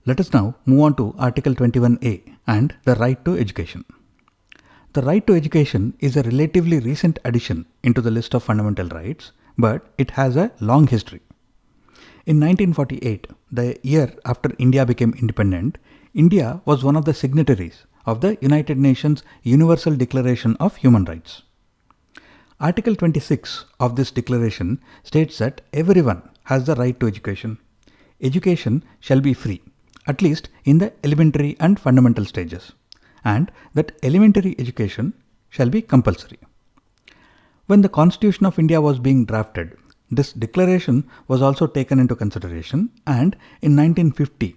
Let us now move on to Article 21A and the right to education. The right to education is a relatively recent addition into the list of fundamental rights, but it has a long history. In 1948, the year after India became independent, India was one of the signatories of the United Nations Universal Declaration of Human Rights. Article 26 of this declaration states that everyone has the right to education. Education shall be free, at least in the elementary and fundamental stages, and that elementary education shall be compulsory. When the Constitution of India was being drafted, this declaration was also taken into consideration, and in 1950,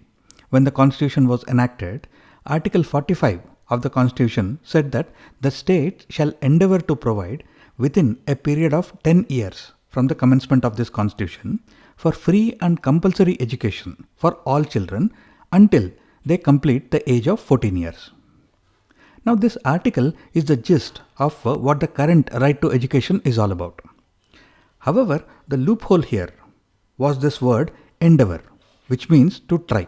when the Constitution was enacted, Article 45 of the Constitution said that the state shall endeavour to provide within a period of 10 years from the commencement of this Constitution for free and compulsory education for all children until they complete the age of 14 years. Now this article is the gist of what the current right to education is all about. However, the loophole here was this word endeavour, which means to try.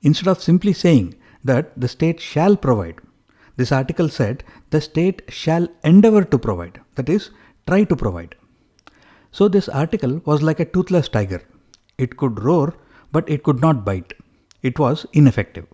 Instead of simply saying that the state shall provide, this article said the state shall endeavour to provide, that is, try to provide. So this article was like a toothless tiger. It could roar, but it could not bite. It was ineffective.